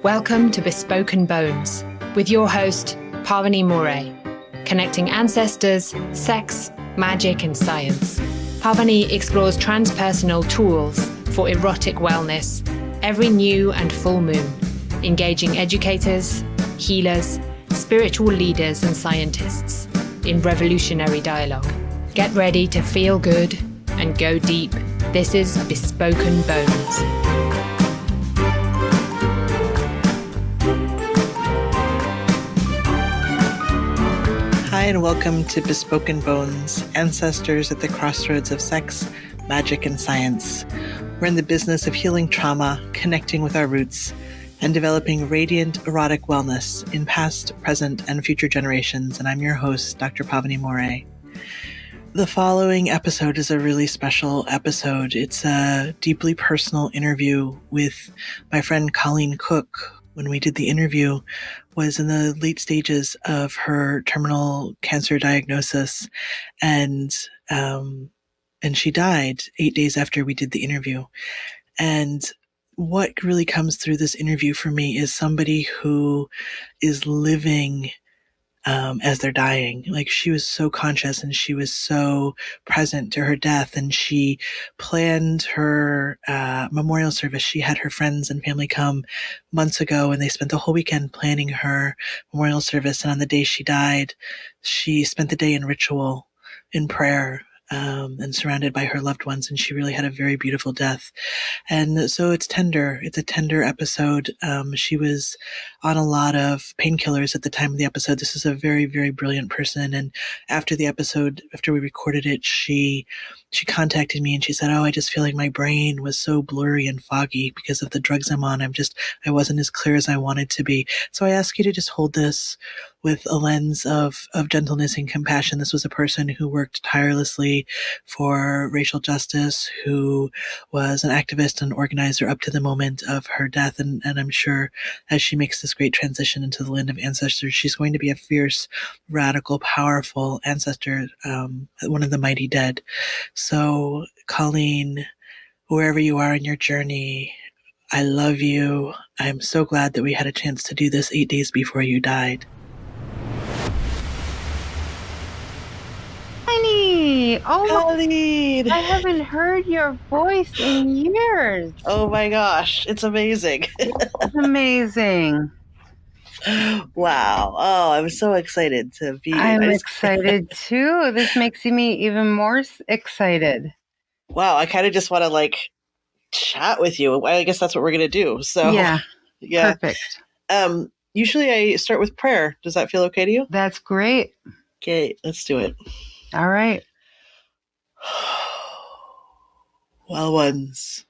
Welcome to Bespoken Bones with your host, Pavini Moray, connecting ancestors, sex, magic, and science. Pavini explores transpersonal tools for erotic wellness every new and full moon, engaging educators, healers, spiritual leaders, and scientists in revolutionary dialogue. Get ready to feel good and go deep. This is Bespoken Bones. Hi, and welcome to Bespoken Bones, ancestors at the crossroads of sex, magic, and science. We're in the business of healing trauma, connecting with our roots, and developing radiant erotic wellness in past, present, and future generations. And I'm your host, Dr. Pavini Moray. The following episode is a really special episode. It's a deeply personal interview with my friend Colleen Cook. When we did the interview, was in the late stages of her terminal cancer diagnosis, and she died 8 days after we did the interview. And what really comes through this interview for me is somebody who is living as they're dying. Like, she was so conscious and she was so present to her death, and she planned her memorial service. She had her friends and family come months ago, and they spent the whole weekend planning her memorial service. And on the day she died, she spent the day in ritual, in prayer, and surrounded by her loved ones. And she really had a very beautiful death. And so it's tender. It's a tender episode. She was on a lot of painkillers at the time of the episode. This is a very, very brilliant person. And after the episode, after we recorded it, she contacted me and she said, I just feel like my brain was so blurry and foggy because of the drugs I'm on. I wasn't as clear as I wanted to be. So I ask you to just hold this with a lens of gentleness and compassion. This was a person who worked tirelessly for racial justice, who was an activist and organizer up to the moment of her death. And I'm sure as she makes this great transition into the land of ancestors, she's going to be a fierce, radical, powerful ancestor, one of the mighty dead. So, Colleen, wherever you are in your journey, I love you. I'm so glad that we had a chance to do this 8 days before you died. Oh, Colleen! I haven't heard your voice in years. Oh my gosh, it's amazing. It's amazing. Wow. Oh, I'm so excited to be. I'm excited too. This makes me even more excited. Wow, I kind of just want to chat with you. I guess that's what we're going to do. So yeah. Perfect. Usually I start with prayer. Does that feel okay to you? That's great. Okay, let's do it. All right. Well ones,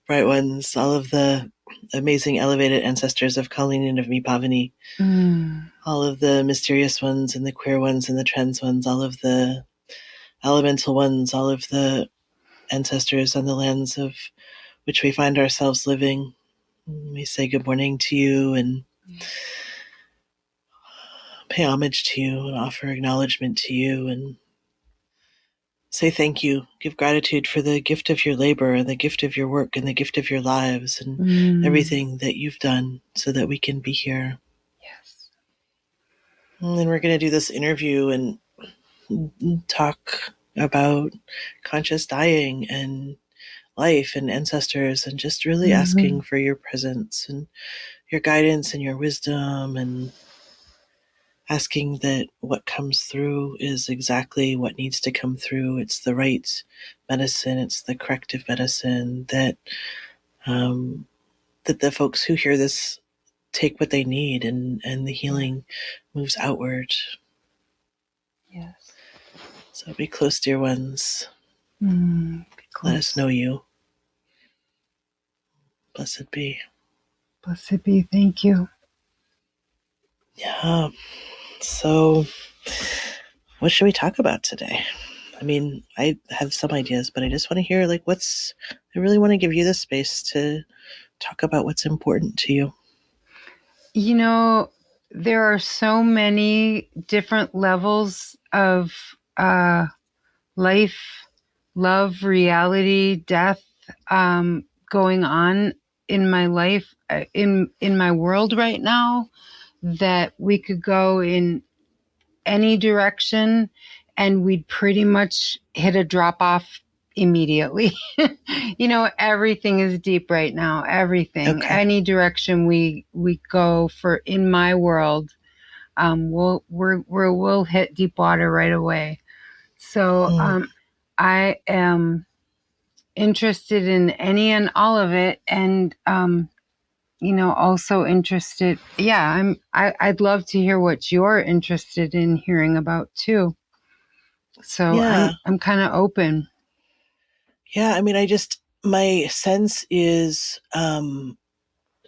bright ones, all of the amazing elevated ancestors of Colleen and of me, Pavini, all of the mysterious ones and the queer ones and the trans ones, all of the elemental ones, all of the ancestors on the lands of which we find ourselves living. We say good morning to you and pay homage to you and offer acknowledgement to you and say thank you, give gratitude for the gift of your labor and the gift of your work and the gift of your lives and everything that you've done so that we can be here. Yes. And then we're going to do this interview and talk about conscious dying and life and ancestors and just really asking for your presence and your guidance and your wisdom and asking that what comes through is exactly what needs to come through. It's the right medicine. It's the corrective medicine that the folks who hear this take what they need and the healing moves outward. Yes. So be close, dear ones. Be close. Let us know you. Blessed be. Blessed be. Thank you. Yeah. So, what should we talk about today? I mean, I have some ideas, but I just want to hear, I really want to give you the space to talk about what's important to you. You know, there are so many different levels of life, love, reality, death going on in my life, in my world right now, that we could go in any direction and we'd pretty much hit a drop off immediately. Everything is deep right now. Everything, Okay. any direction we go for in my world, we'll hit deep water right away. So I am interested in any and all of it, and also interested. Yeah, I'd love to hear what you're interested in hearing about too. So Yeah. I'm kind of open. Yeah. I mean, my sense is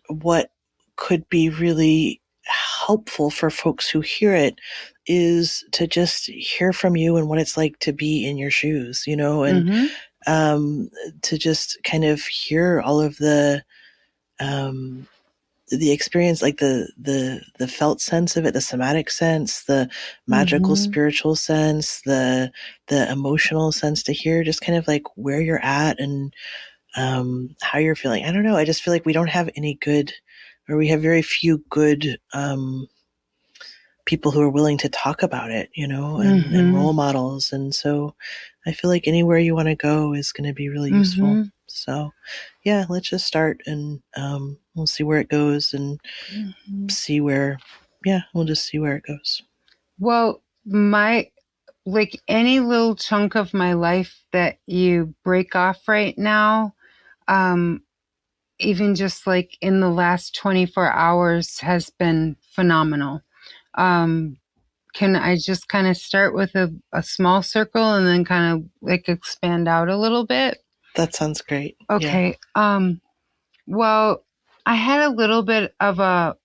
what could be really helpful for folks who hear it is to just hear from you and what it's like to be in your shoes, and to just kind of hear all of the experience, like the felt sense of it, the somatic sense, the magical spiritual sense, the emotional sense, to hear just kind of like where you're at and how you're feeling. I don't know. I just feel like we don't have any good, or we have very few good people who are willing to talk about it, and role models. And so I feel like anywhere you want to go is going to be really useful. So yeah, let's just start, and we'll see where it goes, and we'll just see where it goes. Well, like any little chunk of my life that you break off right now, even just like in the last 24 hours has been phenomenal. Can I just kind of start with a small circle and then kind of like expand out a little bit? That sounds great. Okay. Yeah. Well, I had a little bit of a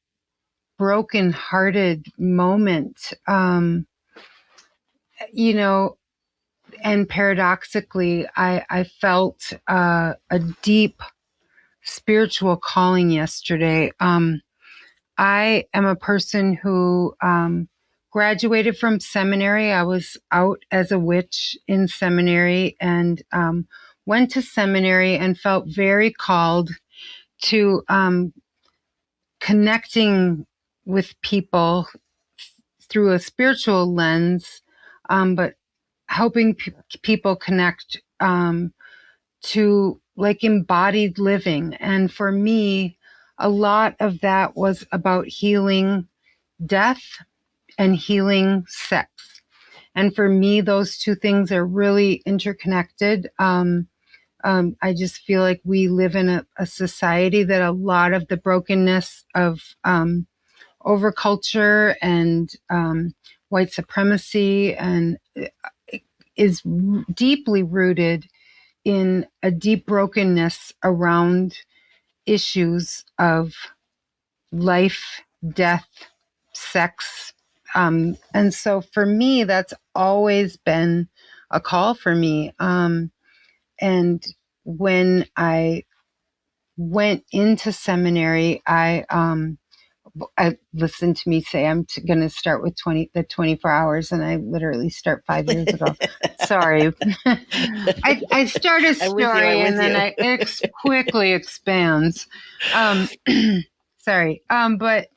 broken-hearted moment, and paradoxically, I felt a deep spiritual calling yesterday. I am a person who graduated from seminary. I was out as a witch in seminary, and went to seminary and felt very called to connecting with people through a spiritual lens, but helping people connect to like embodied living. And for me, a lot of that was about healing death and healing sex. And for me, those two things are really interconnected. I just feel like we live in a society that a lot of the brokenness of overculture and white supremacy and is deeply rooted in a deep brokenness around issues of life, death, sex. And so for me, that's always been a call for me. And when I went into seminary, I listened to me say I'm going to start with 24 hours, and I literally start 5 years ago. Sorry. I start a story and then it quickly expands. Sorry. But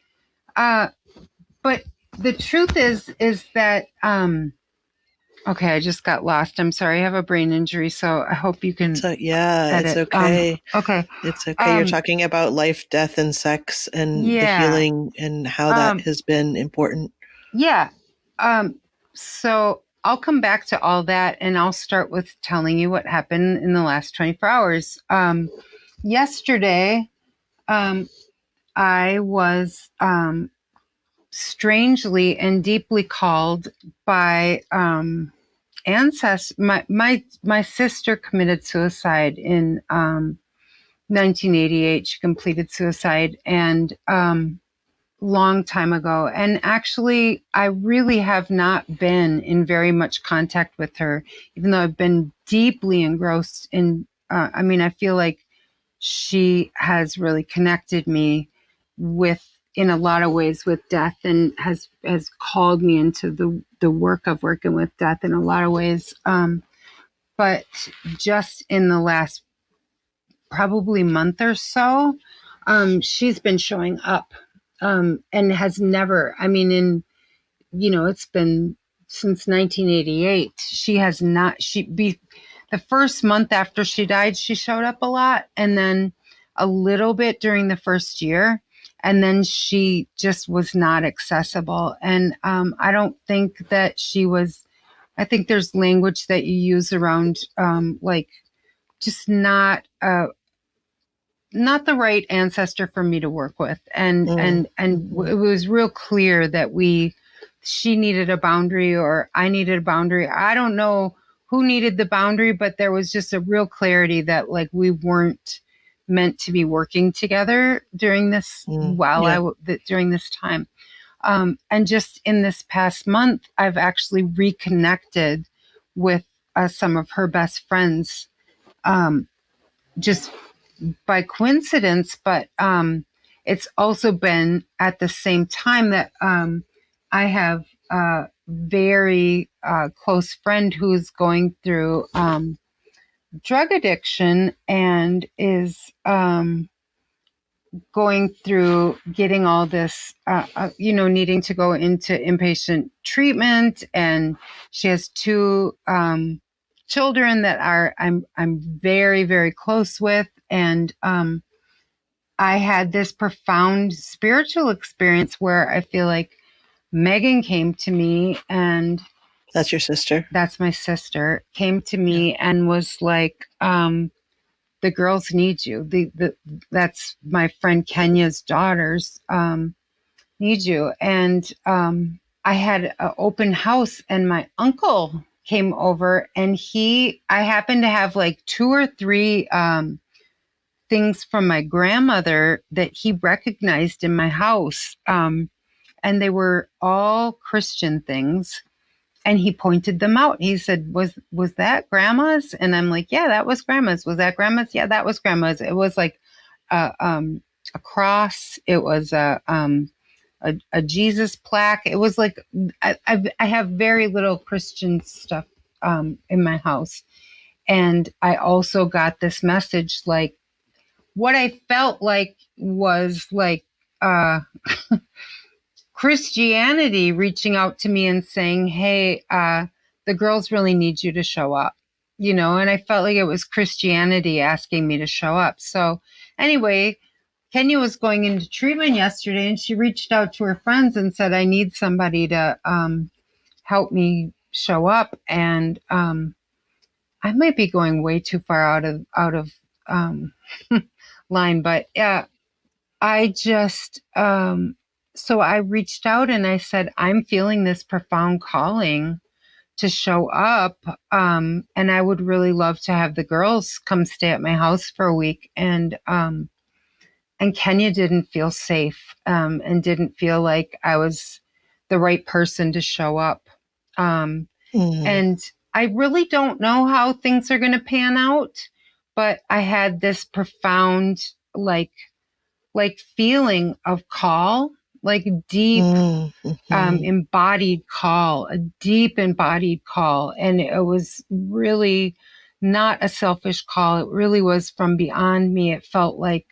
the truth is that, okay, I just got lost. I'm sorry. I have a brain injury, so I hope you can. It's okay. Okay. It's okay. You're talking about life, death, and sex, and the healing, and how that has been important. Yeah. So I'll come back to all that, and I'll start with telling you what happened in the last 24 hours. Yesterday, I was strangely and deeply called by ancestors. My sister committed suicide in 1988. She completed suicide, and long time ago. And actually, I really have not been in very much contact with her, even though I've been deeply engrossed in. I feel like she has really connected me in a lot of ways with death, and has called me into the work of working with death in a lot of ways. But just in the last probably month or so, she's been showing up, and has never, I mean, it's been since 1988. She has not, the first month after she died, she showed up a lot, and then a little bit during the first year. And then she just was not accessible. And I don't think that she was, I think there's language that you use around like just not the right ancestor for me to work with. And it was real clear that she needed a boundary, or I needed a boundary. I don't know who needed the boundary, but there was just a real clarity that like we weren't meant to be working together during this during this time. And just in this past month, I've actually reconnected with some of her best friends, just by coincidence, but it's also been at the same time that I have a very close friend who's going through drug addiction and is going through getting all this, needing to go into inpatient treatment, and she has two children that I'm very, very close with, and I had this profound spiritual experience where I feel like Megan came to me, and that's your sister. That's my sister, came to me and was like, the girls need you. That's my friend Kenya's daughters need you. And I had an open house, and my uncle came over, and I happened to have like 2 or 3 things from my grandmother that he recognized in my house. And they were all Christian things. And he pointed them out. He said, was that grandma's? And I'm like, yeah, that was grandma's. Was that grandma's? Yeah, that was grandma's. It was like a cross. It was a Jesus plaque. It was like, I have very little Christian stuff in my house. And I also got this message, like, what I felt like was like Christianity reaching out to me and saying, hey, the girls really need you to show up, and I felt like it was Christianity asking me to show up. So anyway, Kenya was going into treatment yesterday, and she reached out to her friends and said, I need somebody to help me show up. And I might be going way too far out of line, but yeah, I just, so I reached out and I said, I'm feeling this profound calling to show up. And I would really love to have the girls come stay at my house for a week. And Kenya didn't feel safe, and didn't feel like I was the right person to show up. And I really don't know how things are going to pan out, but I had this profound, like feeling of call, like deep, embodied call, a deep embodied call. And it was really not a selfish call. It really was from beyond me. It felt like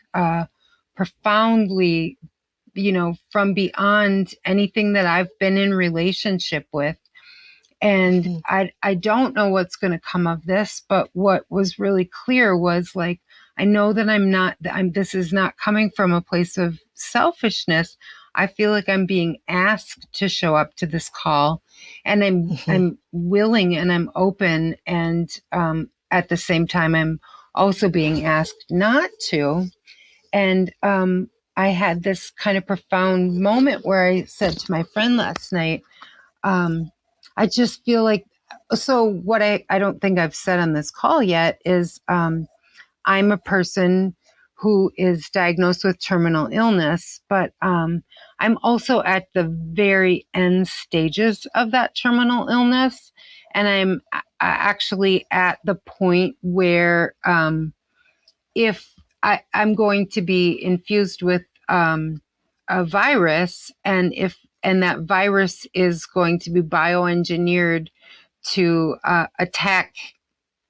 profoundly, from beyond anything that I've been in relationship with. And I don't know what's going to come of this, but what was really clear was like, I know that this is not coming from a place of selfishness. I feel like I'm being asked to show up to this call, and I'm willing and I'm open. And at the same time, I'm also being asked not to. And I had this kind of profound moment where I said to my friend last night, I just feel like, so what I don't think I've said on this call yet is I'm a person who is diagnosed with terminal illness, but I'm also at the very end stages of that terminal illness. And I'm actually at the point where if I'm going to be infused with a virus, and that virus is going to be bioengineered to attack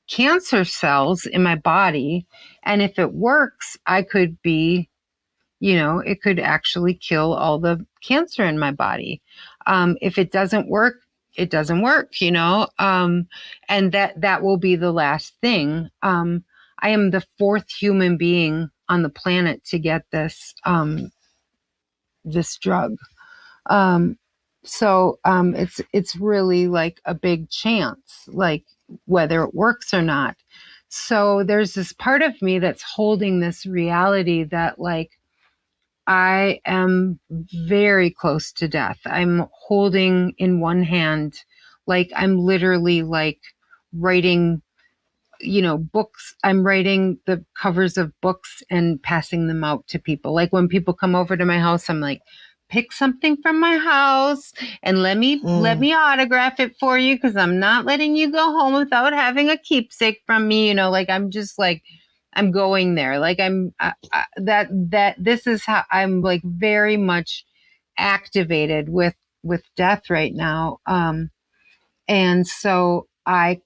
cancer cells in my body. And if it works, I could be, it could actually kill all the cancer in my body. If it doesn't work, it doesn't work, and that will be the last thing. I am the fourth human being on the planet to get this drug. So it's really like a big chance, like whether it works or not. So there's this part of me that's holding this reality that like I am very close to death. I'm holding in one hand, like I'm literally like writing, books. I'm writing the covers of books and passing them out to people. Like when people come over to my house, I'm like, pick something from my house and let me autograph it for you, because I'm not letting you go home without having a keepsake from me. Like I'm just like, I'm going there. Like this is how I'm like very much activated with death right now. And so I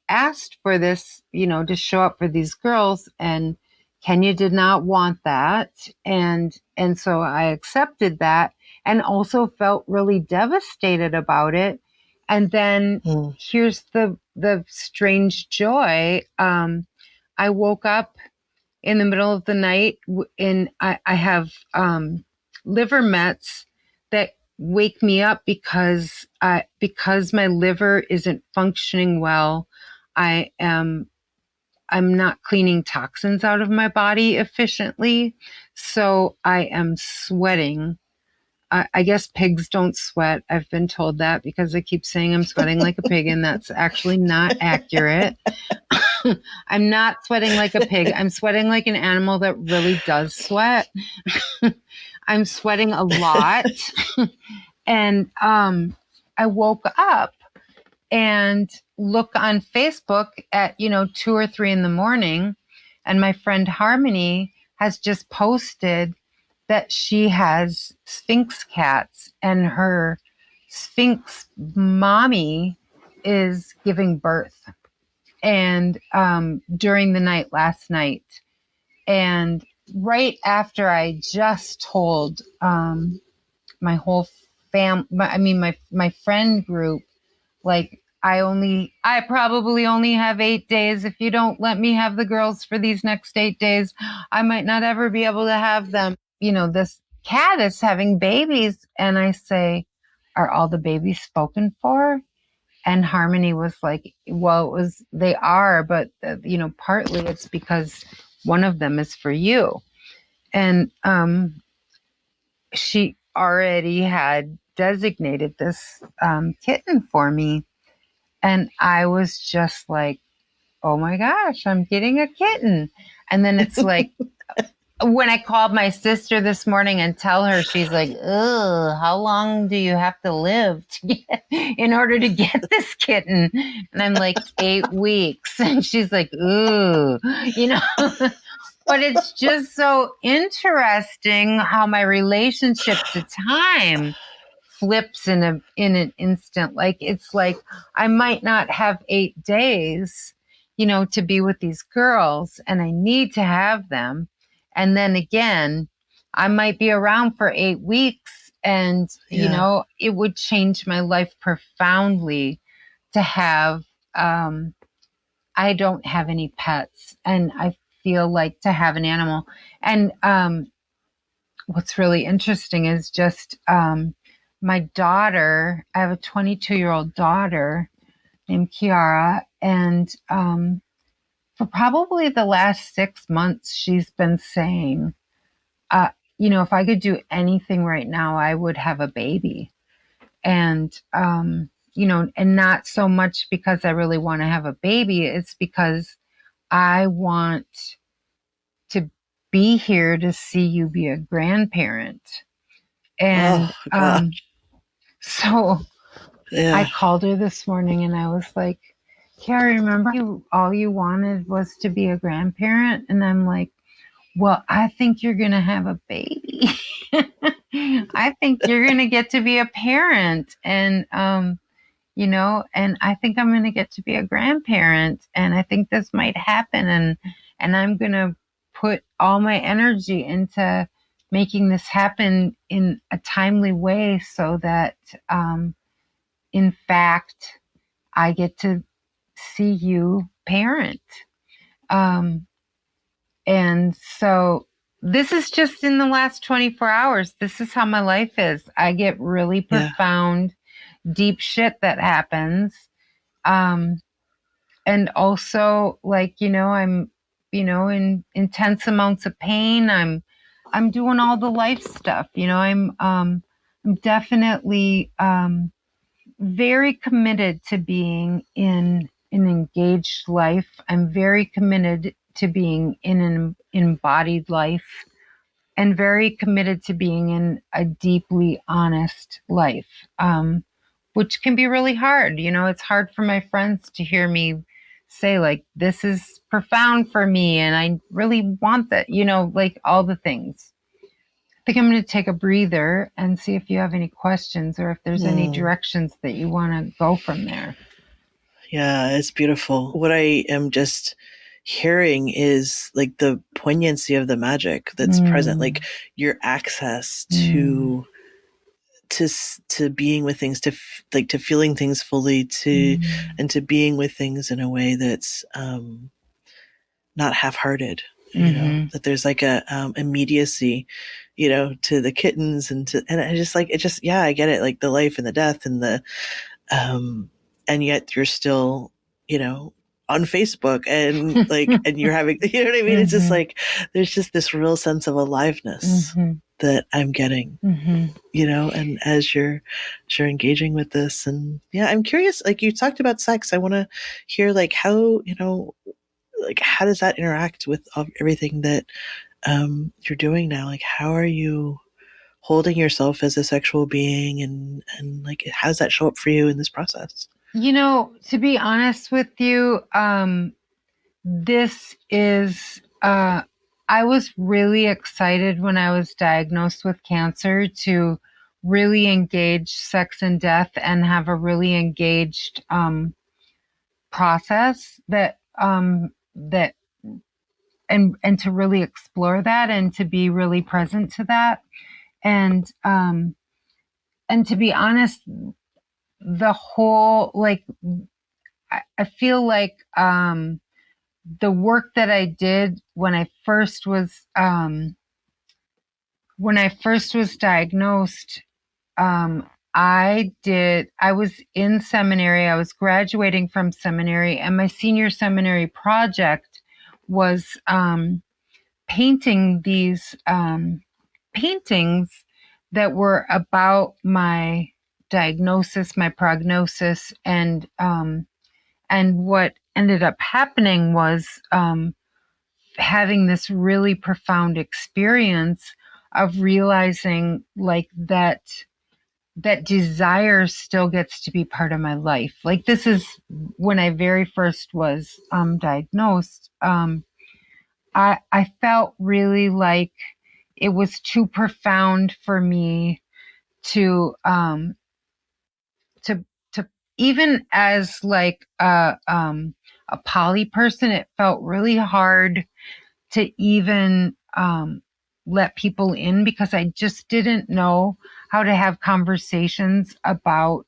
asked for this, to show up for these girls, and Kenya did not want that. And so I accepted that and also felt really devastated about it. And then here's the strange joy. I woke up in the middle of the night and I have liver mets that wake me up because my liver isn't functioning well. I'm not cleaning toxins out of my body efficiently. So I am sweating. I guess pigs don't sweat. I've been told that because I keep saying I'm sweating like a pig, and that's actually not accurate. I'm not sweating like a pig. I'm sweating like an animal that really does sweat. I'm sweating a lot. And I woke up and look on Facebook at, 2 or 3 in the morning. And my friend Harmony has just posted that she has Sphinx cats, and her Sphinx mommy is giving birth. And during the night last night. And right after I just told my whole my friend group, like, I probably only have 8 days. If you don't let me have the girls for these next 8 days, I might not ever be able to have them. This cat is having babies. And I say, are all the babies spoken for? And Harmony was like, well, they are, but partly it's because one of them is for you. And she already had designated this kitten for me. And I was just like, oh my gosh, I'm getting a kitten. And then it's like, when I called my sister this morning and tell her, she's like, ugh, how long do you have to live in order to get this kitten? And I'm like, 8 weeks. And she's like, ooh, but it's just so interesting how my relationship to time flips in an instant. Like, it's like, I might not have 8 days, to be with these girls, and I need to have them. And then again, I might be around for 8 weeks, and, it would change my life profoundly to have, I don't have any pets, and I feel like to have an animal. And what's really interesting is just my daughter, I have a 22-year-old daughter named Kiara, and for probably the last 6 months, she's been saying, if I could do anything right now, I would have a baby. And, and not so much because I really want to have a baby. It's because I want to be here to see you be a grandparent. And so I called her this morning and I was like, Carrie, remember all you wanted was to be a grandparent? And I'm like, well, I think you're going to have a baby. I think you're going to get to be a parent. And and I think I'm going to get to be a grandparent, and I think this might happen, and I'm going to put all my energy into making this happen in a timely way so that, in fact, I get to see you parent. And so this is just in the last 24 hours. This is how my life is. I get really profound, deep shit that happens. And also, like, I'm, in intense amounts of pain. I'm doing all the life stuff. I'm definitely very committed to being in an engaged life. I'm very committed to being in an embodied life, and very committed to being in a deeply honest life, which can be really hard. It's hard for my friends to hear me say, like, this is profound for me, and I really want that, like all the things. I think I'm going to take a breather and see if you have any questions or if there's any directions that you want to go from there. Yeah, it's beautiful. What I am just hearing is like the poignancy of the magic that's present, like your access to being with things, to feeling things fully, and to being with things in a way that's not half-hearted. That there's like a immediacy, to the kittens, and I just like it. Just I get it, like the life and the death and the and yet you're still, on Facebook and like, and you're having, you know what I mean? It's just like, there's just this real sense of aliveness that I'm getting, and as you're engaging with this. And I'm curious, like you talked about sex. I want to hear like how, like how does that interact with everything that you're doing now? Like, how are you holding yourself as a sexual being, and like, how does that show up for you in this process? To be honest with you, this is, I was really excited when I was diagnosed with cancer to really engage sex and death and have a really engaged process that and to really explore that and to be really present to that. And to be honest, the whole, like, I feel like the work that I did when I first was diagnosed, I was in seminary. I was graduating from seminary, and my senior seminary project was painting these paintings that were about my diagnosis, my prognosis, and what ended up happening was having this really profound experience of realizing, like, that desire still gets to be part of my life. Like, this is when I very first was diagnosed. I felt really like it was too profound for me to even as like a poly person, it felt really hard to even let people in, because I just didn't know how to have conversations about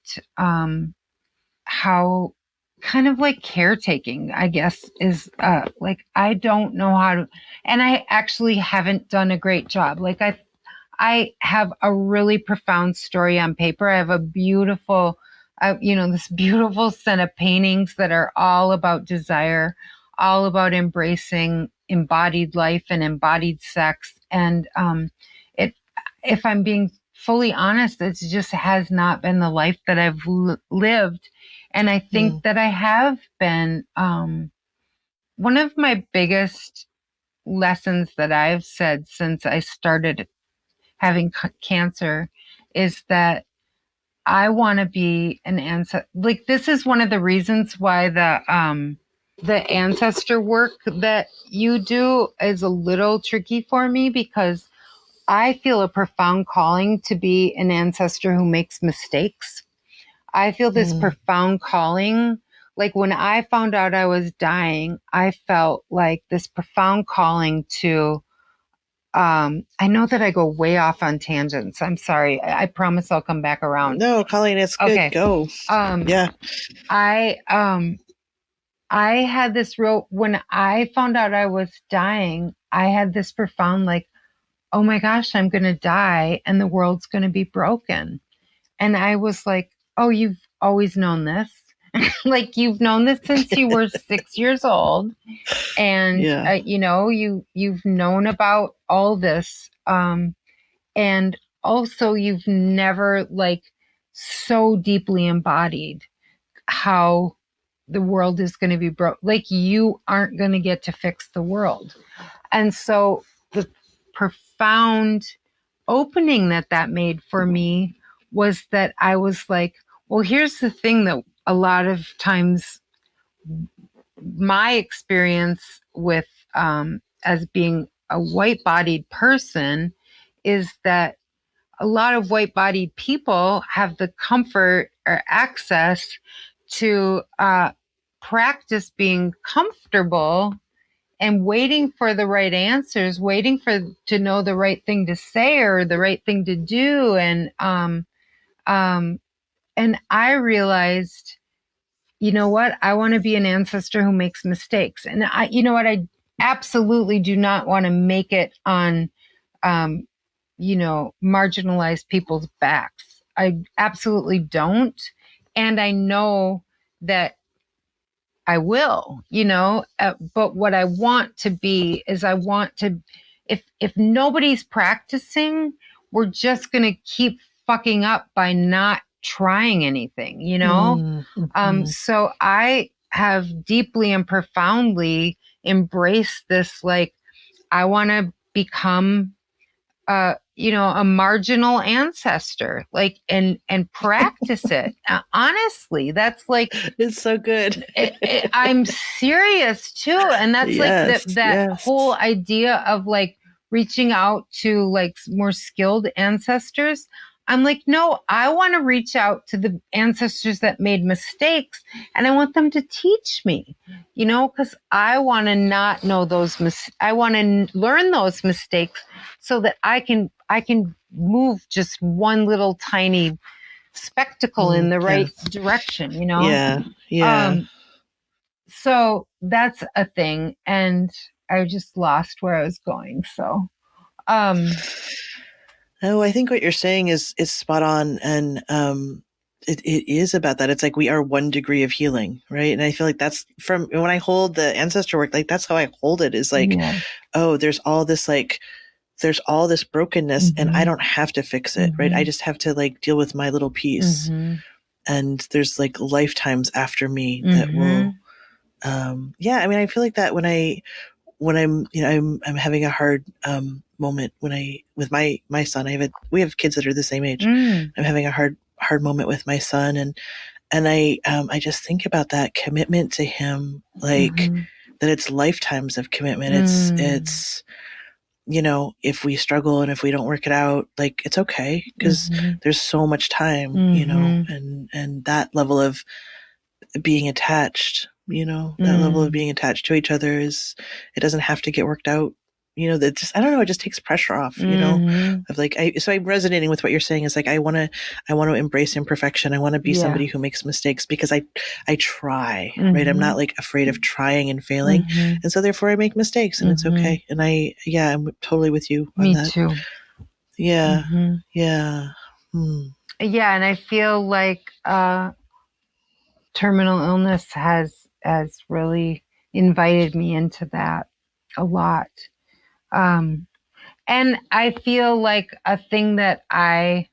how, kind of like, caretaking, I guess, is like, I don't know how to, and I actually haven't done a great job. Like, I have a really profound story on paper. I have a beautiful, this beautiful set of paintings that are all about desire, all about embracing embodied life and embodied sex. And if I'm being fully honest, it just has not been the life that I've lived. And I think that I have been, one of my biggest lessons that I've said since I started having cancer is that I want to be an ancestor. Like, this is one of the reasons why the ancestor work that you do is a little tricky for me, because I feel a profound calling to be an ancestor who makes mistakes. I feel this profound calling. Like when I found out I was dying, I felt like this profound calling to, I know that I go way off on tangents. I'm sorry. I promise I'll come back around. No, Colleen, it's good. Okay. Go. Yeah. I had this when I found out I was dying, I had this profound like, oh my gosh, I'm going to die and the world's going to be broken. And I was like, oh, you've always known this. Like you've known this since you were 6 years old. And, you've known about all this. And also you've never like so deeply embodied how the world is going to be broke. Like you aren't going to get to fix the world. And so the profound opening that made for me was that I was like, well, here's the thing that a lot of times my experience with as being a white-bodied person is that a lot of white-bodied people have the comfort or access to practice being comfortable and waiting for the right answers, waiting to know the right thing to say or the right thing to do. And I realized, you know what? I want to be an ancestor who makes mistakes. And you know what? I absolutely do not want to make it on, marginalized people's backs. I absolutely don't. And I know that I will, but what I want to be is if nobody's practicing, we're just going to keep fucking up by not trying anything, So I have deeply and profoundly embraced this, like, I want to become a marginal ancestor, like, and practice it. Honestly, that's like, it's so good. I'm serious too. And that's like that whole idea of like reaching out to like more skilled ancestors. I'm like, no, I want to reach out to the ancestors that made mistakes and I want them to teach me, because I want to not know I want to learn those mistakes so that I can move just one little tiny spectacle in the right direction, Yeah. So that's a thing. And I just lost where I was going. So, Oh, I think what you're saying is spot on. And, it is about that. It's like we are 1 degree of healing, right? And I feel like that's from when I hold the ancestor work, like that's how I hold it is like, oh, there's all this brokenness and I don't have to fix it, right? I just have to like deal with my little piece. And there's like lifetimes after me that will, I mean, I feel like that when I'm, I'm having a hard, moment with my son, we have kids that are the same age. I'm having a hard moment with my son. And I just think about that commitment to him, like that it's lifetimes of commitment. It's, if we struggle and if we don't work it out, like it's okay because there's so much time, and that level of being attached, that level of being attached to each other it doesn't have to get worked out. That just, I don't know, it just takes pressure off, of like, so I'm resonating with what you're saying is like, I want to embrace imperfection. I want to be somebody who makes mistakes because I try, right? I'm not like afraid of trying and failing. And so therefore I make mistakes and it's okay. And I'm totally with you on that. Me too. Yeah. Yeah. Yeah. And I feel like, terminal illness has really invited me into that a lot. And I feel like a thing that I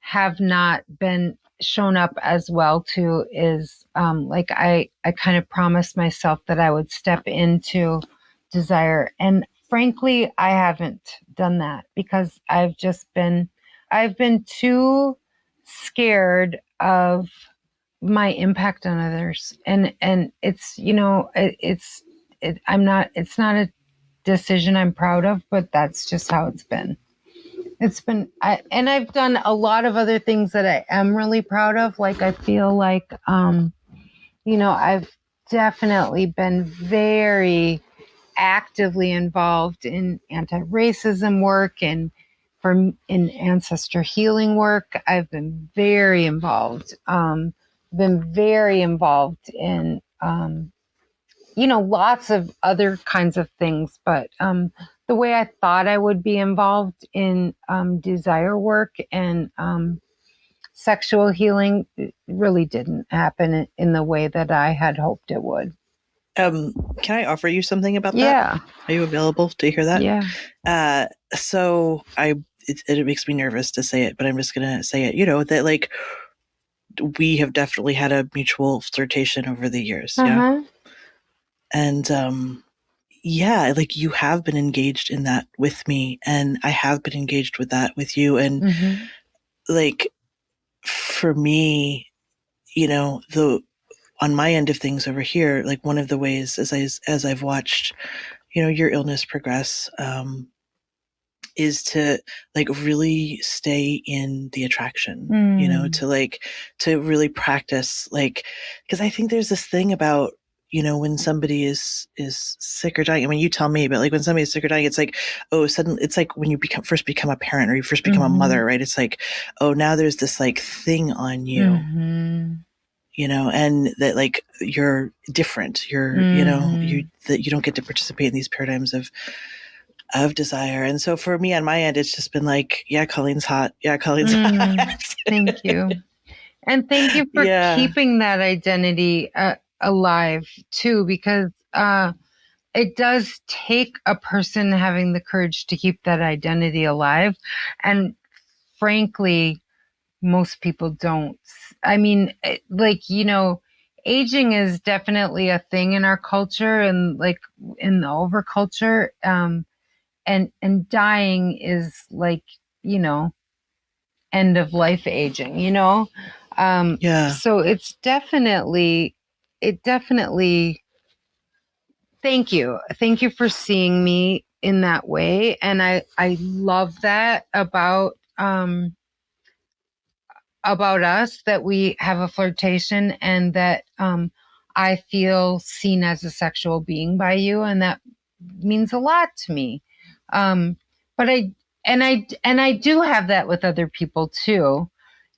have not been shown up as well to is like I kind of promised myself that I would step into desire. And frankly, I haven't done that because I've been too scared of my impact on others. And it's, it's not a decision I'm proud of, but that's just how it's been. It's been, and I've done a lot of other things that I am really proud of. Like, I feel like, I've definitely been very actively involved in anti-racism work and in ancestor healing work. I've been very involved. In lots of other kinds of things, but the way I thought I would be involved in desire work and sexual healing really didn't happen in the way that I had hoped it would. Can I offer you something about that? Yeah. Are you available to hear that? Yeah. So it makes me nervous to say it, but I'm just going to say it, that like we have definitely had a mutual flirtation over the years. Uh-huh. Yeah. And, like you have been engaged in that with me, and I have been engaged with that with you. And like, for me, on my end of things over here, like one of the ways as I've watched, your illness progress, is to like really stay in the attraction, to really practice, like, because I think there's this thing about, when somebody is sick or dying. I mean, you tell me, but like when somebody is sick or dying, it's like, oh, suddenly it's like when you first become a parent or you first become a mother, right? It's like, oh, now there's this like thing on you. And that like you're different, that you don't get to participate in these paradigms of desire. And so for me on my end, it's just been like, yeah, Colleen's hot. Yeah, Colleen's hot. Thank you. And thank you for keeping that identity alive too, because it does take a person having the courage to keep that identity alive. And frankly, most people don't. I mean, aging is definitely a thing in our culture and like in the overculture. And dying is like, end of life aging, So it definitely, thank you. Thank you for seeing me in that way. And I love that about us, that we have a flirtation and that I feel seen as a sexual being by you. And that means a lot to me. But I do have that with other people too.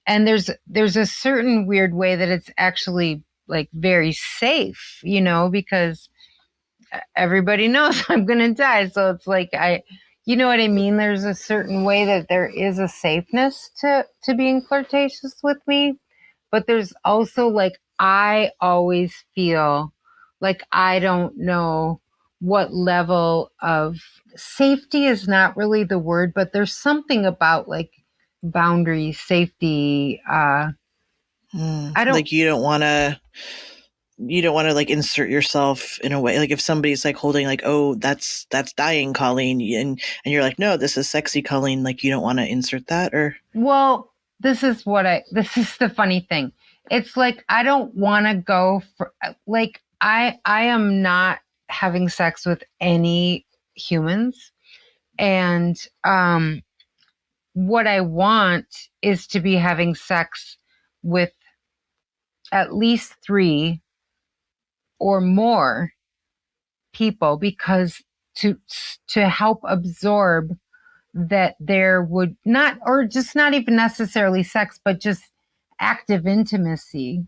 And there's a certain weird way that it's actually like very safe, because everybody knows I'm going to die. So it's like, you know what I mean? There's a certain way that there is a safeness to being flirtatious with me. But there's also like, I always feel like I don't know what level of safety is not really the word, but there's something about like boundary safety. I don't like, you don't want to like insert yourself in a way, like if somebody's like holding like, oh, that's dying Colleen, and you're like, no, this is sexy Colleen, like you don't want to insert that. Or well, this is the funny thing. It's like, I don't want to go for like, I am not having sex with any humans. And what I want is to be having sex with at least 3 or more people, because to help absorb that there would not, or just not even necessarily sex, but just active intimacy.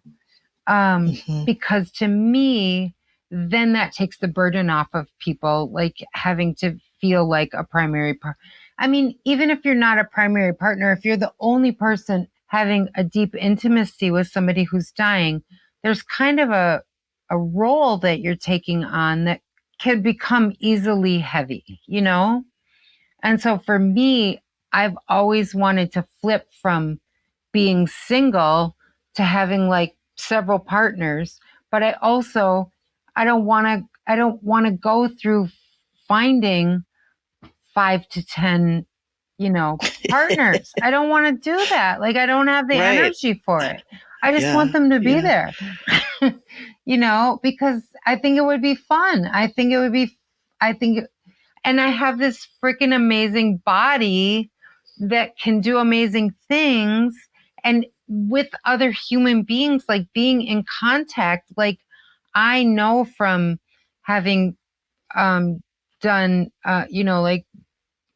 Because to me, then that takes the burden off of people, like having to feel like a primary partner. I mean, even if you're not a primary partner, if you're the only person having a deep intimacy with somebody who's dying, there's kind of a role that you're taking on that can become easily heavy, And so for me, I've always wanted to flip from being single to having like several partners, but I don't want to go through finding 5 to 10, partners. I don't want to do that. Like, I don't have the energy for it. I just want them to be there, because I think it would be fun. And I have this freaking amazing body that can do amazing things, and with other human beings, like being in contact. Like I know from having done like,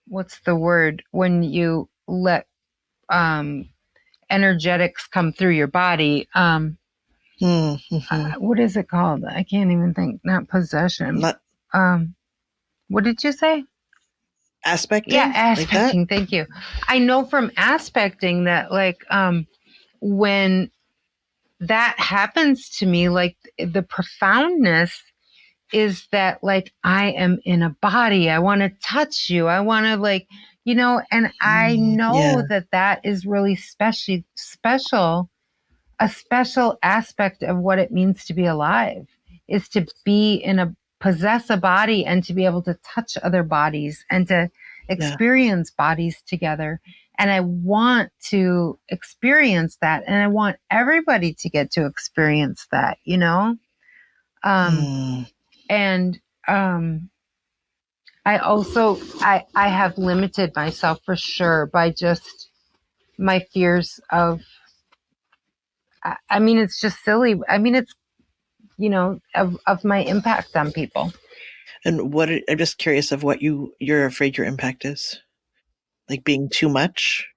what's the word when you let energetics come through your body? What is it called? I can't even think. Not possession. What did you say? Aspecting? Yeah, aspecting. Like that? Thank you. I know from aspecting that, like, when that happens to me, like the profoundness is that, like, I am in a body. I want to touch you. I want to, like, and I know that is really special. A special aspect of what it means to be alive is to possess a body and to be able to touch other bodies and to experience bodies together. And I want to experience that. And I want everybody to get to experience that, And I also, I have limited myself for sure by just my fears of, I mean, it's just silly. I mean, it's, of my impact on people. And I'm just curious of what you're afraid your impact is. Like being too much?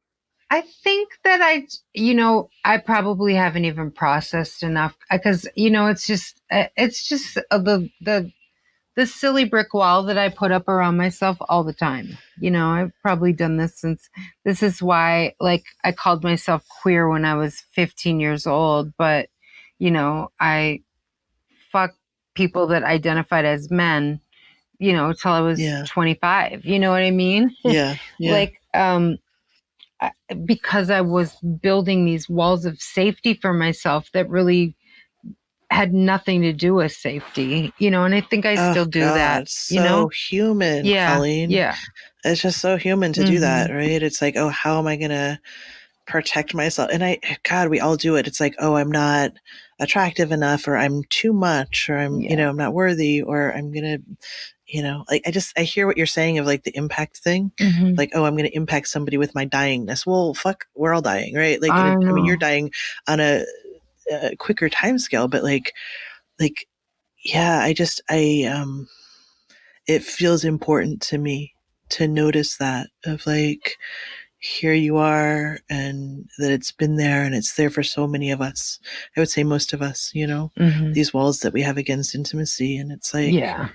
I think that I probably haven't even processed enough because, it's just the silly brick wall that I put up around myself all the time. I've probably done this is why, like, I called myself queer when I was 15 years old, but, I fucked people that identified as men, till I was 25. You know what I mean? Yeah. Like, because I was building these walls of safety for myself that really had nothing to do with safety, and I think I still do that. So human, Colleen. Yeah. It's just so human to do that, right? It's like, oh, how am I going to protect myself? And we all do it. It's like, oh, I'm not attractive enough, or I'm too much, or I'm, I'm not worthy, or I'm going to, like, I hear what you're saying of like the impact thing. Like, oh, I'm going to impact somebody with my dyingness. Well, fuck, we're all dying, right? Like, I mean, you're dying on a quicker time scale, but yeah, it feels important to me to notice that of like, here you are, and that it's been there and it's there for so many of us. I would say most of us, these walls that we have against intimacy. And it's like, yeah.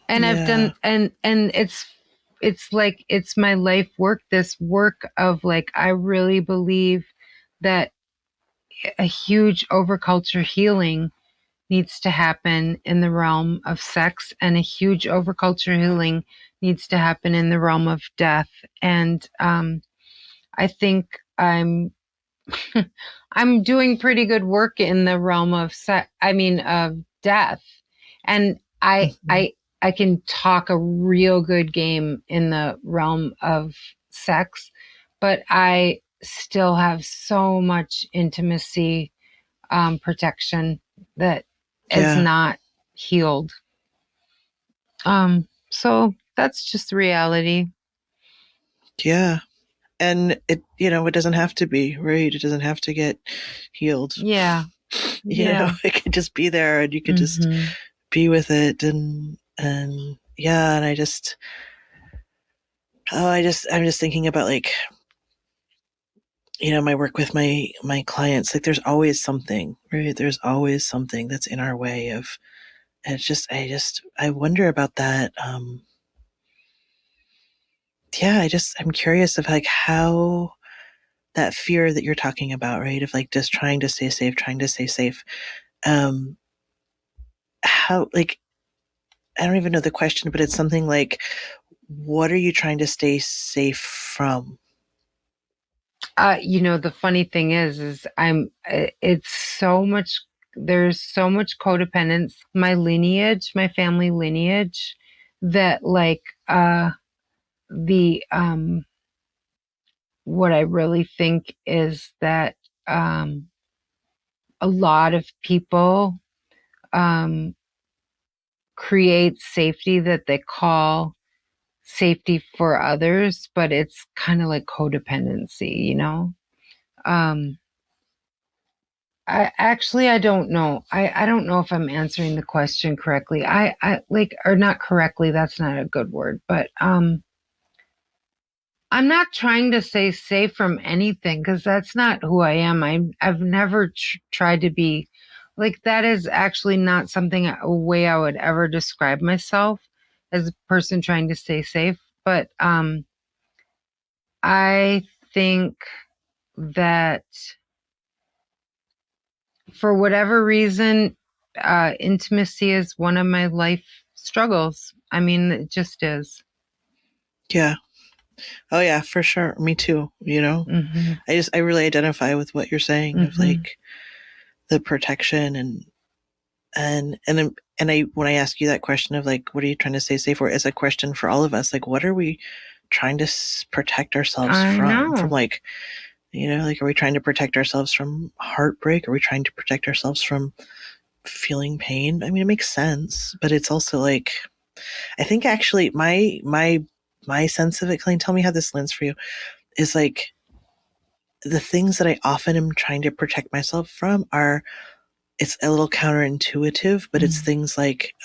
And I've done, and it's like, it's my life work, this work of like, I really believe that a huge overculture healing needs to happen in the realm of sex, and a huge overculture healing needs to happen in the realm of death. And I think I'm doing pretty good work in the realm of of death. And I can talk a real good game in the realm of sex, but I still have so much intimacy protection that is not healed. So that's just reality. Yeah. And it doesn't have to be, right? It doesn't have to get healed. Yeah. It could just be there, and you could just be with it. And I'm just thinking about, like, my work with my clients. Like, there's always something, right? There's always something that's in our way of, and it's just, I wonder about that. I'm curious of like how that fear that you're talking about, right? Of like just trying to stay safe. How, like, I don't even know the question, but it's something like, what are you trying to stay safe from? The funny thing is it's so much, there's so much codependence, my family lineage, that like, the, what I really think is that, a lot of people, create safety that they call safety for others, but it's kind of like codependency, you know? I don't know. I don't know if I'm answering the question correctly. I like, or not correctly, that's not a good word, but I'm not trying to say safe from anything, because that's not who I am. I've never tried to be like, that is actually not something, a way I would ever describe myself as a person trying to stay safe. But I think that for whatever reason, intimacy is one of my life struggles. I mean, it just is. Yeah. Oh yeah, for sure. Me too. You know, Mm-hmm. I really identify with what you're saying of like the protection and I, when I ask you that question of like, what are you trying to stay safe for? It's a question for all of us. Like, what are we trying to protect ourselves I from? know. From like, you know, like, are we trying to protect ourselves from heartbreak? Are we trying to protect ourselves from feeling pain? I mean, it makes sense, but it's also like, I think actually my sense of it, Colleen, tell me how this lands for you, is like the things that I often am trying to protect myself from are, it's a little counterintuitive, but it's things like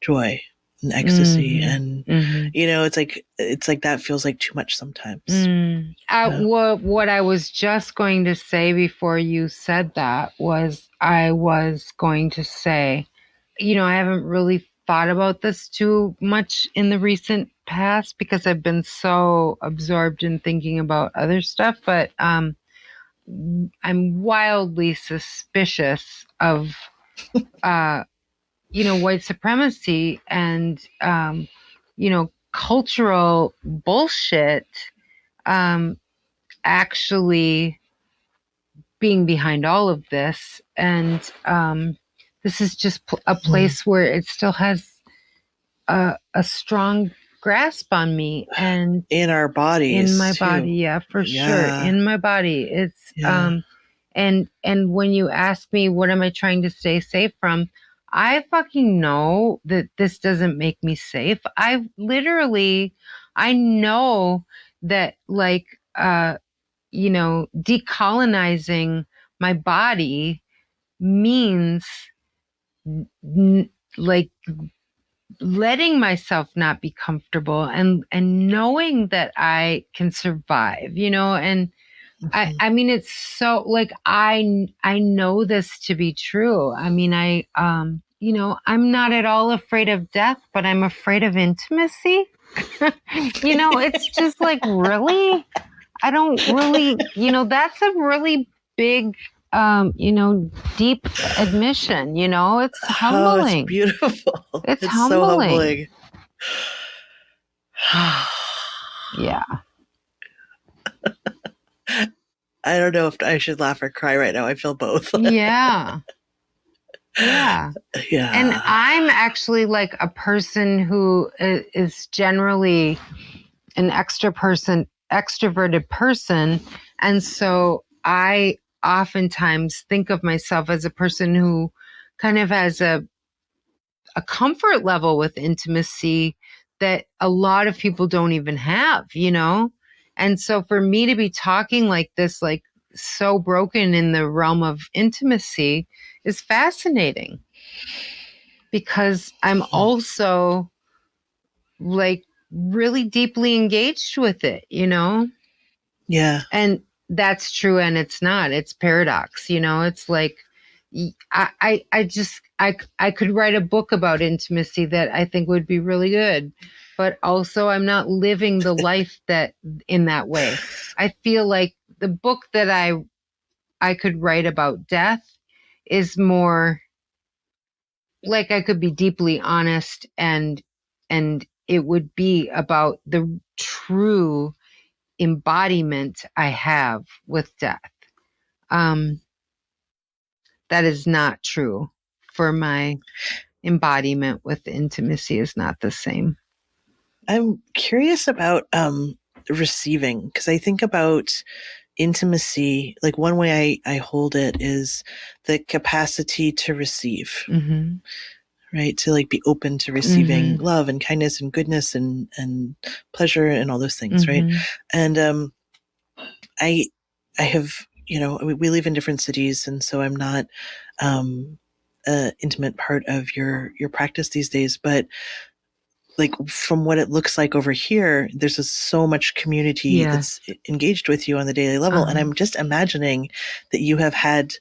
joy and ecstasy, and you know, it's like that feels like too much sometimes. What I was just going to say before you said that was, I was going to say, you know, I haven't really thought about this too much in the recent past because I've been so absorbed in thinking about other stuff, but I'm wildly suspicious of you know, white supremacy and you know, cultural bullshit actually being behind all of this. And this is just a place where it still has a strong grasp on me, and in our bodies, in my too. body. Yeah, for sure. In my body. It's and when you ask me, what am I trying to stay safe from? I fucking know that this doesn't make me safe. I know that, like, you know, decolonizing my body means like letting myself not be comfortable and knowing that I can survive, you know, and I mean, it's so like, I know this to be true. I mean, you know, I'm not at all afraid of death, but I'm afraid of intimacy. You know, it's just like, really? I don't really, you know, that's a really big, you know, deep admission, you know, it's humbling. Oh, it's beautiful. It's humbling. So humbling. Yeah. I don't know if I should laugh or cry right now. I feel both. Yeah. Yeah. Yeah. And I'm actually like a person who is generally an extroverted person. And so I oftentimes think of myself as a person who kind of has a comfort level with intimacy that a lot of people don't even have, you know? And so for me to be talking like this, like so broken in the realm of intimacy, is fascinating, because I'm also like really deeply engaged with it, you know? Yeah. And that's true. And it's not, it's paradox, you know, it's like, I could write a book about intimacy that I think would be really good, but also I'm not living the life that in that way. I feel like the book that I could write about death is more like, I could be deeply honest, and it would be about the true embodiment I have with death. That is not true for my embodiment with intimacy, is not the same. I'm curious about receiving, because I think about intimacy, like one way I hold it is the capacity to receive. right? To like be open to receiving love and kindness and goodness and pleasure and all those things, right? And I have, we live in different cities, and so I'm not an intimate part of your practice these days, but like from what it looks like over here, there's so much community that's engaged with you on the daily level. And I'm just imagining that you have had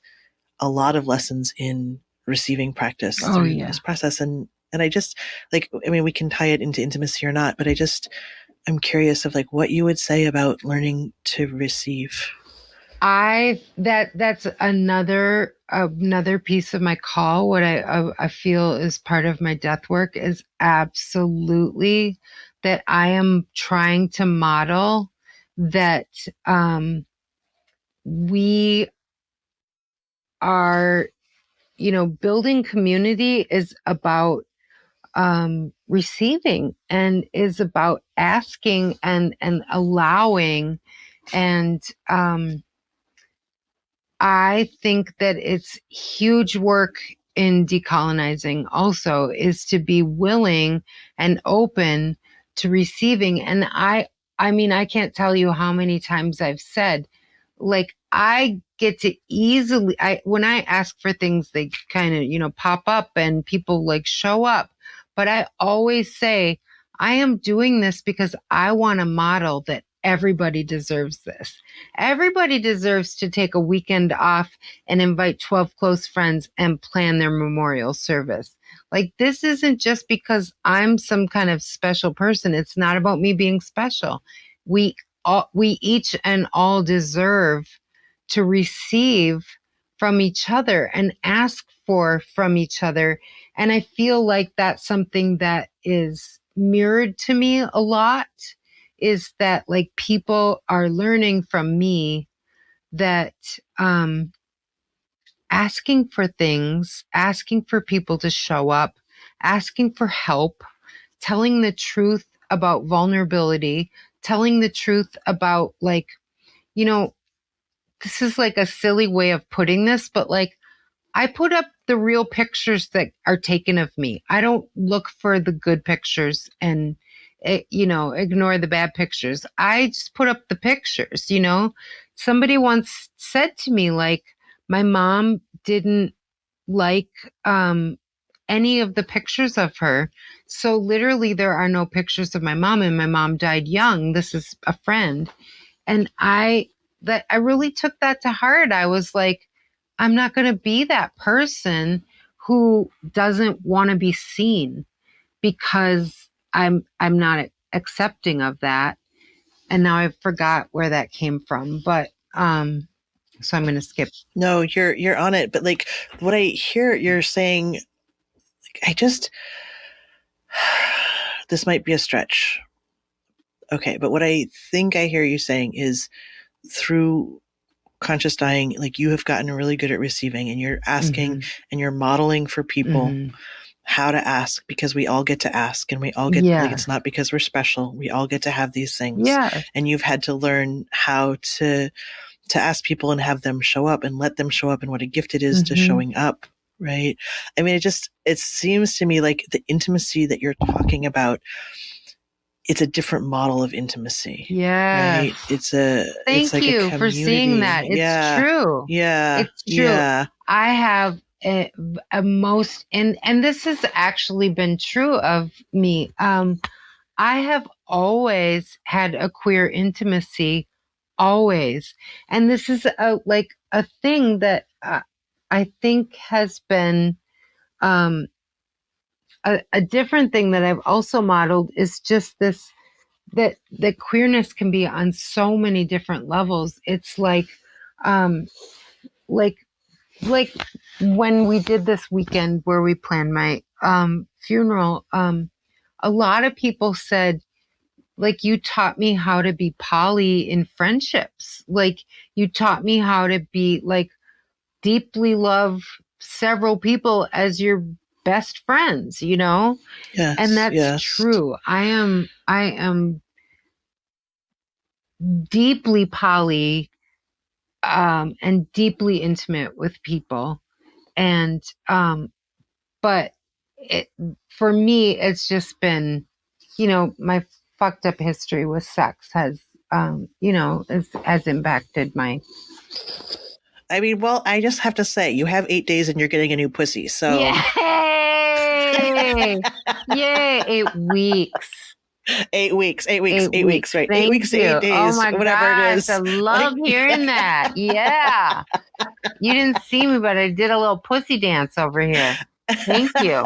a lot of lessons in receiving practice through this process. And I just we can tie it into intimacy or not, but I'm curious of like what you would say about learning to receive. That's another piece of my call. What I feel is part of my death work is absolutely that I am trying to model that we are, building community is about receiving and is about asking and allowing. And I think that it's huge work in decolonizing also is to be willing and open to receiving. And I can't tell you how many times I've said, like, I get to easily, when I ask for things, they kind of, pop up and people like show up. But I always say, I am doing this because I want to model that everybody deserves this. Everybody deserves to take a weekend off and invite 12 close friends and plan their memorial service. Like, this isn't just because I'm some kind of special person. It's not about me being special. We each and all deserve to receive from each other and ask for from each other. And I feel like that's something that is mirrored to me a lot, is that like people are learning from me that asking for things, asking for people to show up, asking for help, telling the truth about vulnerability, telling the truth about like, this is like a silly way of putting this, but like I put up the real pictures that are taken of me. I don't look for the good pictures and, ignore the bad pictures. I just put up the pictures, Somebody once said to me, like, my mom didn't like any of the pictures of her. So literally there are no pictures of my mom, and my mom died young. This is a friend. And I really took that to heart. I was like, I'm not going to be that person who doesn't want to be seen because I'm not accepting of that. And now I forgot where that came from, but so I'm going to skip. No, you're on it. But like what I hear you're saying, like, this might be a stretch. Okay, but what I think I hear you saying is through conscious dying, like you have gotten really good at receiving, and you're asking and you're modeling for people how to ask, because we all get to ask, and we all get like, it's not because we're special. We all get to have these things. Yeah. And you've had to learn how to ask people and have them show up and let them show up, and what a gift it is to showing up. Right. I mean, it seems to me like the intimacy that you're talking about, it's a different model of intimacy. Yeah. Right? Thank you for seeing that. It's true. Yeah. It's true. Yeah. I have a most, and this has actually been true of me. I have always had a queer intimacy, always. And this is a thing that I think has been, a different thing that I've also modeled is just this, that queerness can be on so many different levels. It's like when we did this weekend where we planned my funeral, a lot of people said, like, you taught me how to be poly in friendships. Like, you taught me how to be like deeply love several people as your best friends, Yes, and that's yes. true. I am deeply poly and deeply intimate with people. And but for me, it's just been, my fucked up history with sex has, has impacted my. I mean, well, I just have to say, you have 8 days and you're getting a new pussy. So Yay! Yay! 8 weeks. 8 weeks, 8 weeks, 8 weeks, right? Thank 8 weeks, you. 8 days, Oh my whatever it gosh, is. I love hearing that. Yeah. You didn't see me, but I did a little pussy dance over here. Thank you.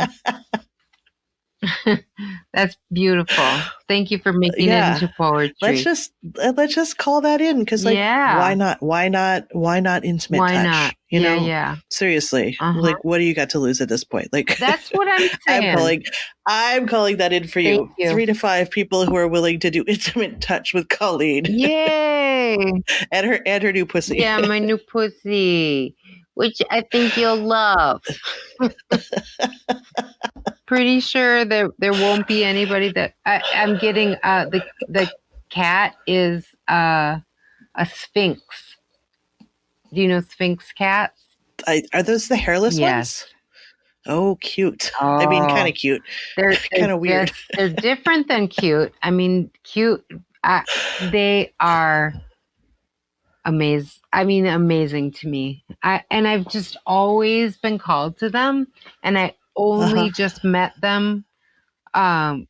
That's beautiful. Thank you for making it into poetry. Let's just call that in, because why not? Why not intimate why touch? not? You know? Yeah. Seriously, what do you got to lose at this point? That's what I'm saying. I'm calling that in for you. Thank you. 3 to 5 people who are willing to do intimate touch with Colleen. Yay! and her new pussy. Yeah, my new pussy, which I think you'll love. Pretty sure there won't be anybody that I'm getting. The cat is a sphinx. Do you know sphinx cats? Are those the hairless Yes. ones? Oh, cute. Oh, I mean, kind of cute. They're kind of weird. They're different than cute. I mean, cute. They are amazing to me. I've just always been called to them, and I only just met them for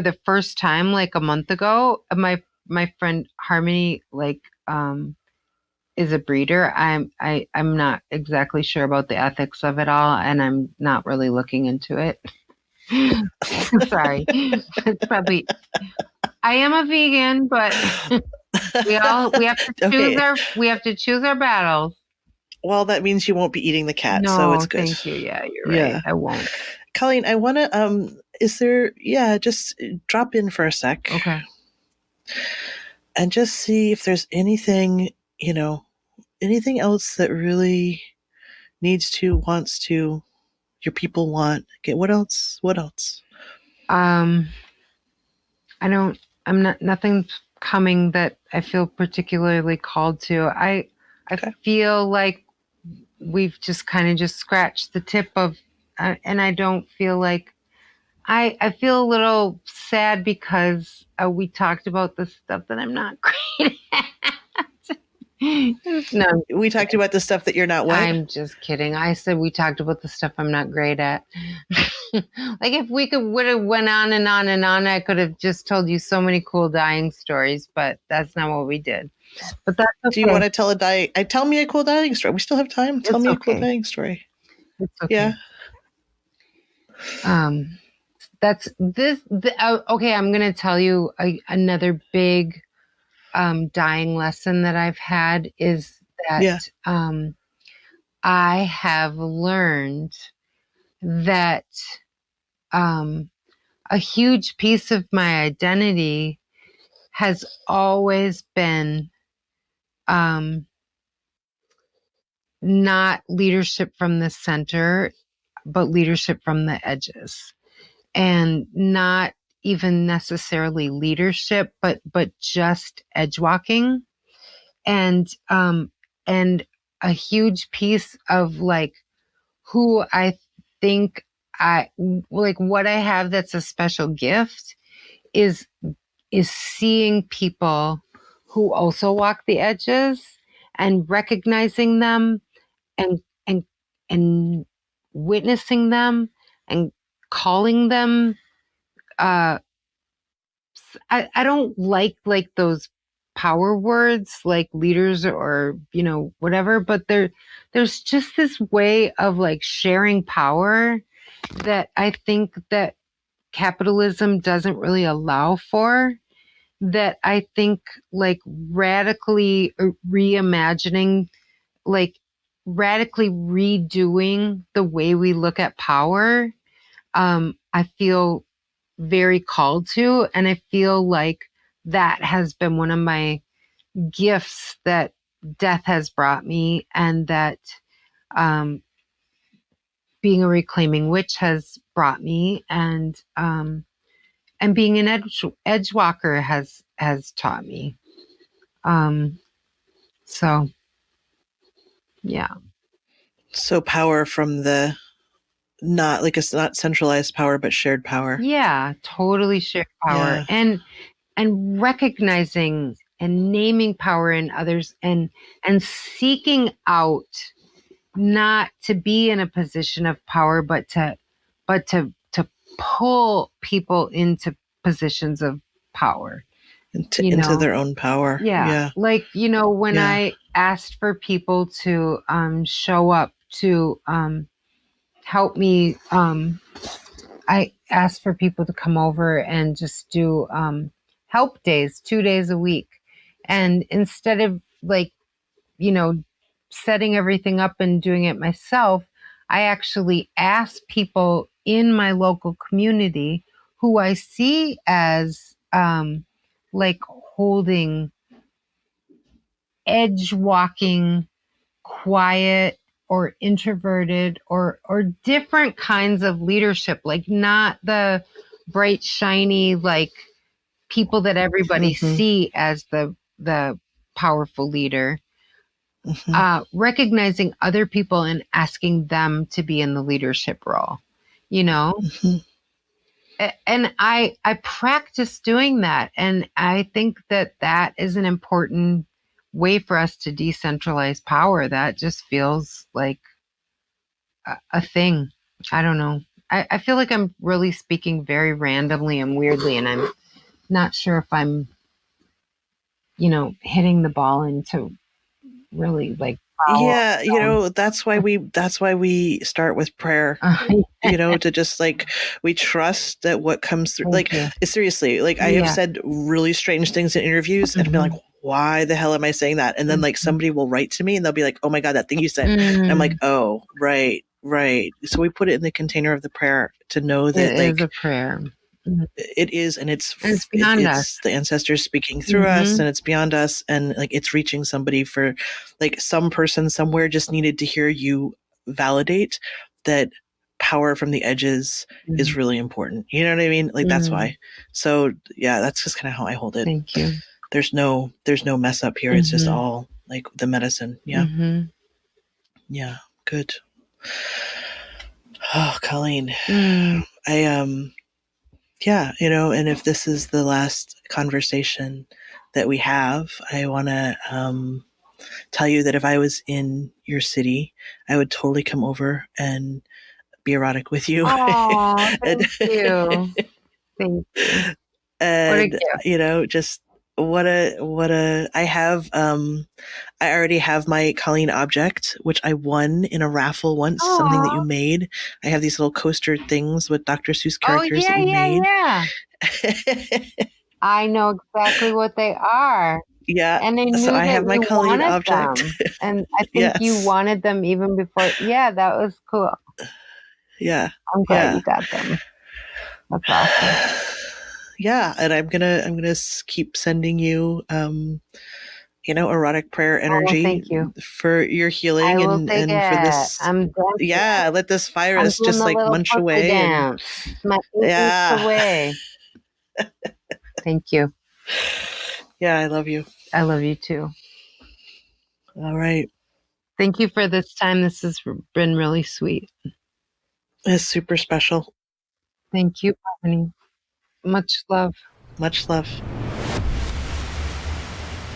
the first time like a month ago. My friend Harmony is a breeder. I'm not exactly sure about the ethics of it all, and I'm not really looking into it. Sorry. It's probably I am a vegan, but we have to choose our battles. Well, that means you won't be eating the cat, so it's good. Thank you. Yeah, you're right. I won't. Colleen, I want to just drop in for a sec. Okay. And just see if there's anything else that really wants to, your people want. Okay, what else? Nothing's coming that I feel particularly called to. I feel like we've just kind of just scratched the tip of, and I don't feel like, I feel a little sad because we talked about the stuff that I'm not great at. No, we talked about the stuff that you're not what? I'm just kidding. I said we talked about the stuff I'm not great at. Like if we would have went on and on and on, I could have just told you so many cool dying stories, but that's not what we did. But that's okay. Do you want to tell me a cool dying story? We still have time. Tell me a cool dying story. It's okay. Yeah. That's this. Okay, I'm going to tell you another big dying lesson that I've had is that I have learned that a huge piece of my identity has always been not leadership from the center, but leadership from the edges. And not even necessarily leadership, but just edge walking. And a huge piece of like who I think what I have that's a special gift is seeing people who also walk the edges and recognizing them and witnessing them and calling them. I don't like those power words like leaders or whatever, but there's just this way of like sharing power that I think that capitalism doesn't really allow for, that I think like radically reimagining, like radically redoing the way we look at power, I feel very called to. And I feel like that has been one of my gifts that death has brought me, and that being a reclaiming witch has brought me, and being an edge walker has taught me. So yeah. So power from the not like it's not centralized power, but shared power. Yeah, totally shared power. Yeah. And recognizing and naming power in others, and seeking out not to be in a position of power, but to pull people into positions of power, Into their own power. Yeah. Like, when I asked for people to show up to help me, I asked for people to come over and just do help days, 2 days a week. And instead of like, setting everything up and doing it myself, I actually asked people in my local community who I see as like holding edge walking, quiet or introverted or different kinds of leadership, like not the bright, shiny, like people that everybody see as the powerful leader. Recognizing other people and asking them to be in the leadership role, and I practice doing that. And I think that is an important way for us to decentralize power. That just feels like a thing. I don't know. I feel like I'm really speaking very randomly and weirdly, and I'm not sure if I'm, hitting the ball into really like power. Yeah, that's why we start with prayer. To just like, we trust that what comes through, like, seriously, like I have said really strange things in interviews and I've been like, why the hell am I saying that? And then like somebody will write to me and they'll be like, oh my God, that thing you said. And I'm like, oh, right. So we put it in the container of the prayer to know that it is a prayer. It is, and it's beyond us. The ancestors speaking through us, and it's beyond us, and like it's reaching somebody. For like some person somewhere just needed to hear you validate that power from the edges is really important. You know what I mean? Like that's why. So yeah, that's just kind of how I hold it. Thank you. There's no mess up here. It's just all like the medicine. Yeah. Yeah. Good. Oh, Colleen. Yeah, and if this is the last conversation that we have, I want to tell you that if I was in your city, I would totally come over and be erotic with you. Oh, thank you. Thank you. And, just what a, I already have my Colleen object, which I won in a raffle once, something that you made. I have these little coaster things with Dr. Seuss characters that you made. Yeah. I know exactly what they are. Yeah. And I knew so I have my Colleen object. Them. And I think you wanted them even before. Yeah, that was cool. Yeah. I'm glad you got them. That's awesome. Yeah, and I'm gonna keep sending you, erotic prayer energy. Thank you for your healing and for this. I'm done. Yeah, let this virus just like munch away. Dance. My away. Thank you. Yeah, I love you. I love you too. All right. Thank you for this time. This has been really sweet. It's super special. Thank you, Pavini. Much love. Much love.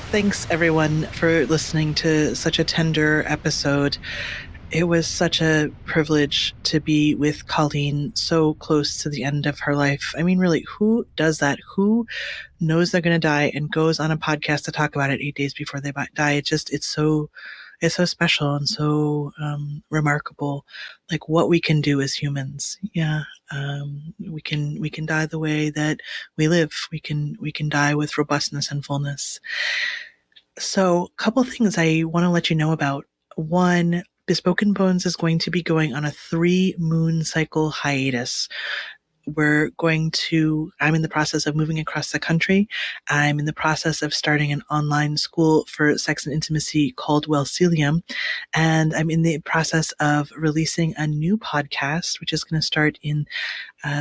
Thanks, everyone, for listening to such a tender episode. It was such a privilege to be with Colleen so close to the end of her life. I mean, really, who does that? Who knows they're going to die and goes on a podcast to talk about it 8 days before they die? It's so special and so remarkable, like what we can do as humans. Yeah. We can die the way that we live. We can die with robustness and fullness. So a couple of things I want to let you know about. One, Bespoken Bones is going to be going on a 3 moon cycle hiatus. I'm in the process of moving across the country. I'm in the process of starting an online school for sex and intimacy called Wellcelium. And I'm in the process of releasing a new podcast, which is going to start in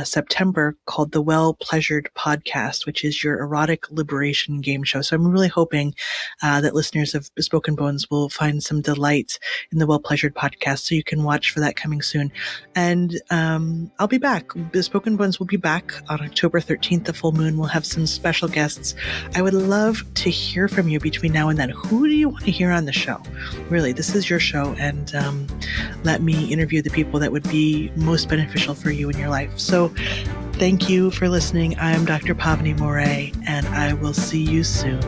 September, called the Well Pleasured Podcast, which is your erotic liberation game show. So I'm really hoping that listeners of Bespoken Bones will find some delight in the Well Pleasured Podcast. So you can watch for that coming soon. And I'll be back. Bespoken Bones will be back on October 13th, the full moon. We'll have some special guests. I would love to hear from you between now and then. Who do you want to hear on the show? Really, this is your show. And let me interview the people that would be most beneficial for you in your life. So thank you for listening. I'm Dr. Pavini Moray, and I will see you soon.